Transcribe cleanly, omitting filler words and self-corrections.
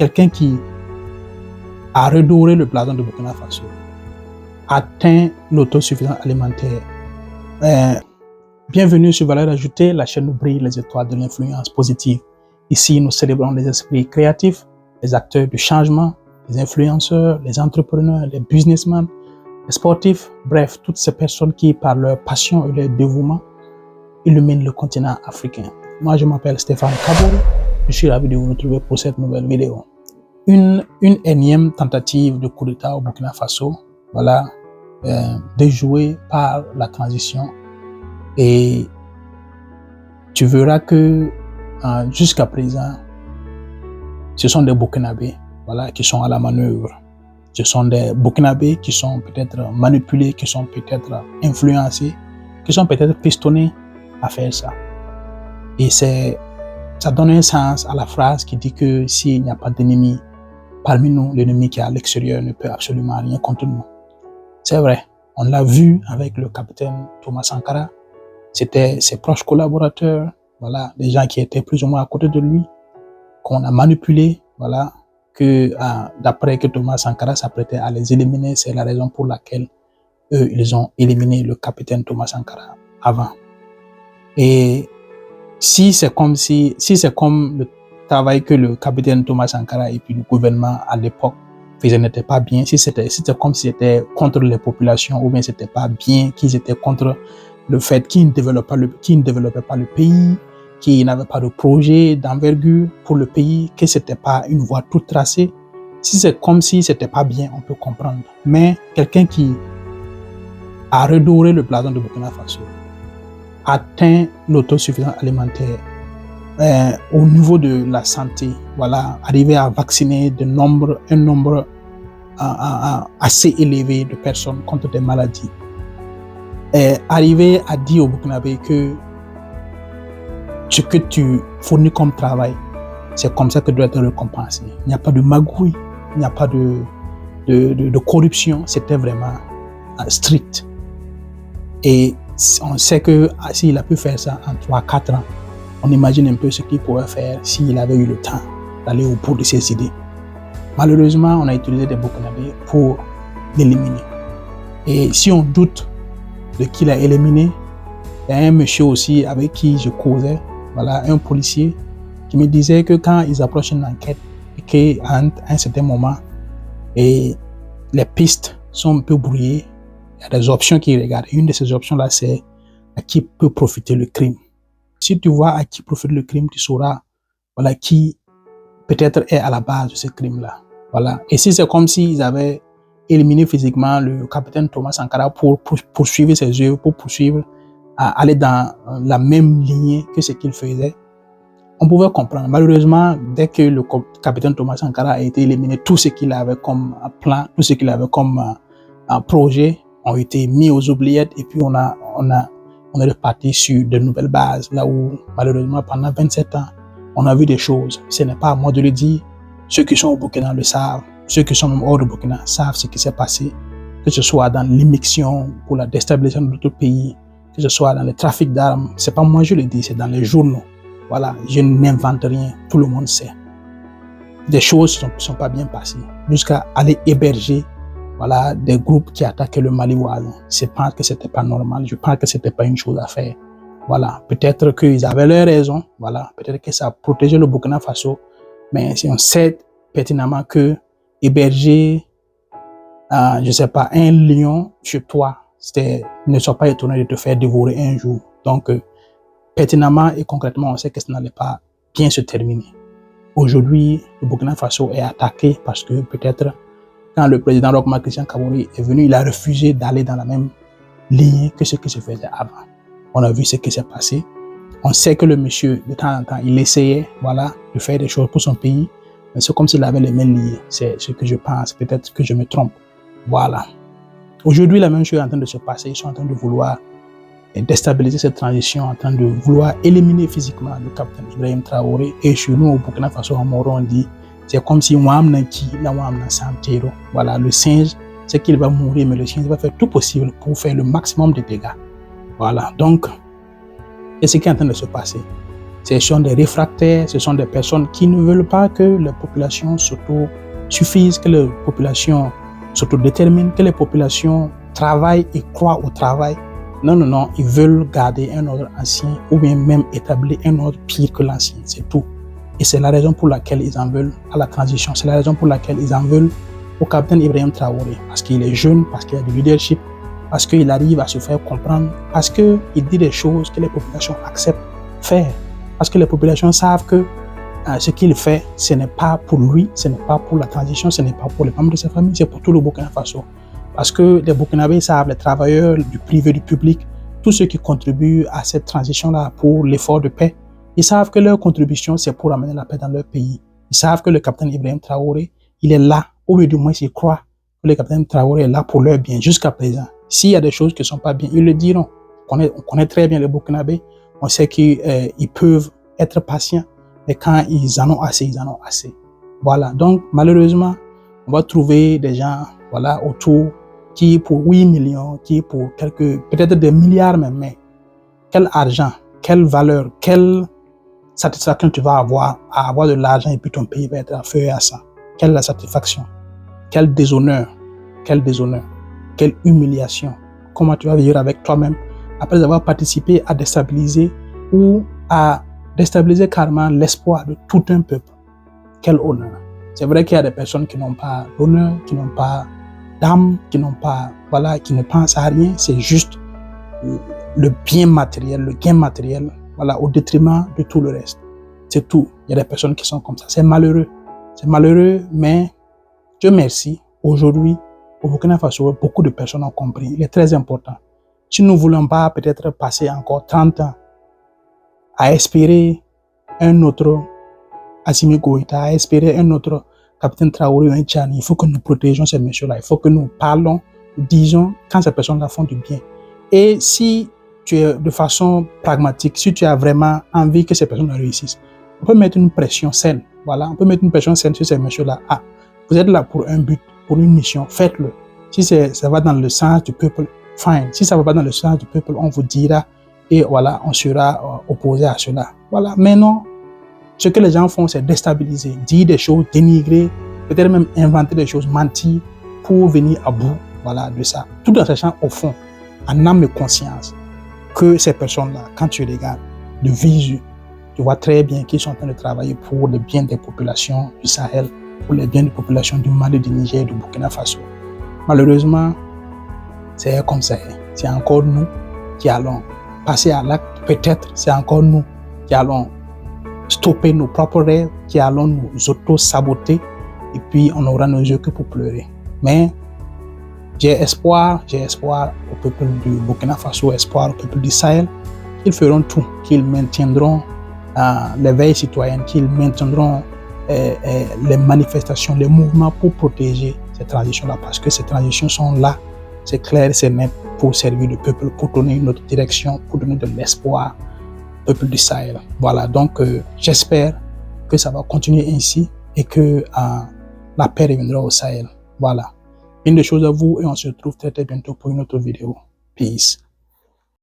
quelqu'un qui a redoré le blason de Burkina Faso, atteint l'autosuffisance alimentaire. Bienvenue sur Valeurs Ajoutées, la chaîne où brillent les étoiles de l'influence positive. Ici, nous célébrons les esprits créatifs, les acteurs du changement, les influenceurs, les entrepreneurs, les businessmen, les sportifs, bref, toutes ces personnes qui, par leur passion et leur dévouement, illuminent le continent africain. Moi, je m'appelle Stéphane Kabouri. Je suis ravi de vous retrouver pour cette nouvelle vidéo. Une énième tentative de coup d'État au Burkina Faso, voilà, déjouée par la transition. Et tu verras que jusqu'à présent, ce sont des Burkinabés, voilà, qui sont à la manœuvre. Ce sont des Burkinabés qui sont peut-être manipulés, qui sont peut-être influencés, qui sont peut-être pistonnés à faire ça. Et ça donne un sens à la phrase qui dit que s'il n'y a pas d'ennemi parmi nous, l'ennemi qui est à l'extérieur ne peut absolument rien contre nous. C'est vrai, on l'a vu avec le capitaine Thomas Sankara. C'était ses proches collaborateurs, voilà, des gens qui étaient plus ou moins à côté de lui, qu'on a manipulés, voilà, que d'après que Thomas Sankara s'apprêtait à les éliminer, c'est la raison pour laquelle eux, ils ont éliminé le capitaine Thomas Sankara avant. Et si c'est comme le travail que le capitaine Thomas Sankara et puis le gouvernement à l'époque faisaient n'était pas bien, si c'était comme si c'était contre les populations ou bien c'était pas bien, qu'ils étaient contre le fait qu'ils ne développaient pas le pays, qu'ils n'avaient pas de projet d'envergure pour le pays, que c'était pas une voie toute tracée. Si c'est comme si c'était pas bien, on peut comprendre. Mais quelqu'un qui a redoré le blason de Burkina Faso, atteint l'autosuffisance alimentaire, au niveau de la santé, voilà, arriver à vacciner un nombre assez élevé de personnes contre des maladies. Arriver à dire au Burkinabé que ce que tu fournis comme travail, c'est comme ça que doit être récompensé. Il n'y a pas de magouille, il n'y a pas de corruption, c'était vraiment strict. Et on sait que s'il a pu faire ça en 3-4 ans, on imagine un peu ce qu'il pourrait faire s'il avait eu le temps d'aller au bout de ses idées. Malheureusement, on a utilisé des Burkinabés pour l'éliminer. Et si on doute de qui l'a éliminé, il y a un monsieur aussi avec qui je causais, voilà, un policier, qui me disait que quand ils approchent une enquête et qu'à un certain moment, et les pistes sont un peu brouillées, il y a des options qu'ils regardent. Une de ces options-là, c'est à qui peut profiter le crime. Si tu vois à qui profite le crime, tu sauras, voilà, qui peut-être est à la base de ce crime-là. Voilà. Et si c'est comme s'ils avaient éliminé physiquement le capitaine Thomas Sankara pour poursuivre ses œuvres, pour poursuivre, aller dans la même lignée que ce qu'il faisait, on pouvait comprendre. Malheureusement, dès que le capitaine Thomas Sankara a été éliminé, tout ce qu'il avait comme plan, tout ce qu'il avait comme projet ont été mis aux oubliettes et puis on est reparti sur de nouvelles bases, là où malheureusement pendant 27 ans, on a vu des choses. Ce n'est pas à moi de le dire, ceux qui sont au Burkina le savent, ceux qui sont même hors du Burkina savent ce qui s'est passé, que ce soit dans l'immixtion pour la déstabilisation de d'autres pays, que ce soit dans le trafic d'armes. C'est pas moi je le dis, c'est dans les journaux. Voilà, je n'invente rien, tout le monde sait. Des choses ne sont pas bien passées, jusqu'à aller héberger, voilà, des groupes qui attaquaient le Mali voisin. Je pense que c'était pas normal, je pense que c'était pas une chose à faire. Voilà, peut-être qu'ils avaient leur raison, voilà, peut-être que ça a protégé le Burkina Faso, mais si on sait pertinemment que héberger, je sais pas, un lion chez toi, ne sois pas étonné de te faire dévorer un jour. Donc, pertinemment et concrètement, on sait que ça n'allait pas bien se terminer. Aujourd'hui, le Burkina Faso est attaqué parce que peut-être quand le président Roch Marc Christian Kabouri est venu, il a refusé d'aller dans la même ligne que ce qui se faisait avant. On a vu ce qui s'est passé. On sait que le monsieur, de temps en temps, il essayait, voilà, de faire des choses pour son pays, mais c'est comme s'il avait les mains liées. C'est ce que je pense. Peut-être que je me trompe. Voilà. Aujourd'hui, la même chose est en train de se passer. Ils sont en train de vouloir déstabiliser cette transition, en train de vouloir éliminer physiquement le capitaine Ibrahim Traoré. Et chez nous, au Burkina Faso, on dit, c'est comme si voilà, le singe, c'est qu'il va mourir, mais le singe va faire tout possible pour faire le maximum de dégâts. Voilà, donc, c'est ce qui est en train de se passer. Ce sont des réfractaires, ce sont des personnes qui ne veulent pas que les populations s'autosuffisent, que les populations s'autodéterminent, que les populations travaillent et croient au travail. Non, non, non, ils veulent garder un ordre ancien ou bien même établir un ordre pire que l'ancien, c'est tout. Et c'est la raison pour laquelle ils en veulent à la transition, c'est la raison pour laquelle ils en veulent au capitaine Ibrahim Traoré, parce qu'il est jeune, parce qu'il a du leadership, parce qu'il arrive à se faire comprendre, parce qu'il dit des choses que les populations acceptent faire, parce que les populations savent que ce qu'il fait, ce n'est pas pour lui, ce n'est pas pour la transition, ce n'est pas pour les membres de sa famille, c'est pour tout le Burkina Faso. Parce que les Burkinabés savent, les travailleurs du privé, du public, tous ceux qui contribuent à cette transition-là pour l'effort de paix, ils savent que leur contribution, c'est pour amener la paix dans leur pays. Ils savent que le capitaine Ibrahim Traoré, il est là, ou du moins ils croient que le capitaine Traoré est là pour leur bien jusqu'à présent. S'il y a des choses qui ne sont pas bien, ils le diront. On connaît très bien les Burkinabés, on sait qu'ils peuvent être patients, mais quand ils en ont assez, ils en ont assez. Voilà, donc malheureusement, on va trouver des gens autour qui pour 8 millions, qui pour peut-être des milliards même, mais quel argent, quelle valeur, quelle satisfaction tu vas avoir à avoir de l'argent et puis ton pays va être à feu et à sang. Quelle satisfaction, quel déshonneur, quelle humiliation. Comment tu vas vivre avec toi-même après avoir participé à déstabiliser ou à déstabiliser carrément l'espoir de tout un peuple. Quel honneur. C'est vrai qu'il y a des personnes qui n'ont pas d'honneur, qui n'ont pas d'âme, qui ne pensent à rien, c'est juste le bien matériel, le gain matériel, au détriment de tout le reste. C'est tout. Il y a des personnes qui sont comme ça. C'est malheureux, mais Dieu merci, aujourd'hui, au Burkina Faso, beaucoup de personnes ont compris. Il est très important. Si nous ne voulons pas peut-être passer encore 30 ans à espérer un autre Assimi Goïta, à espérer un autre capitaine Traoré ou un Tchani, il faut que nous protégeons ces messieurs-là. Il faut que nous parlons, disons, quand ces personnes-là font du bien. Et si tu es de façon pragmatique, si tu as vraiment envie que ces personnes réussissent, on peut mettre une pression saine. On peut mettre une pression saine sur ces messieurs-là. Ah, vous êtes là pour un but, pour une mission, faites-le. Si ça va dans le sens du peuple, fine. Si ça ne va pas dans le sens du peuple, on vous dira et on sera opposé à cela. Mais non, ce que les gens font, c'est déstabiliser, dire des choses, dénigrer, peut-être même inventer des choses, mentir pour venir à bout de ça. Tout en sachant au fond, en âme et conscience, que ces personnes-là, quand tu regardes de visu, tu vois très bien qu'ils sont en train de travailler pour le bien des populations du Sahel, pour le bien des populations du Mali, du Niger, du Burkina Faso. Malheureusement, c'est comme ça. C'est encore nous qui allons passer à l'acte. Peut-être c'est encore nous qui allons stopper nos propres rêves, qui allons nous auto-saboter et puis on aura nos yeux que pour pleurer. Mais j'ai espoir au peuple du Burkina Faso, espoir au peuple du Sahel, qu'ils feront tout, qu'ils maintiendront l'éveil citoyen, qu'ils maintiendront les manifestations, les mouvements pour protéger ces transitions-là, parce que ces transitions sont là, c'est clair, c'est net, pour servir le peuple, pour donner une autre direction, pour donner de l'espoir au peuple du Sahel. Donc j'espère que ça va continuer ainsi et que la paix reviendra au Sahel. Une des choses à vous et on se retrouve très très bientôt pour une autre vidéo. Peace.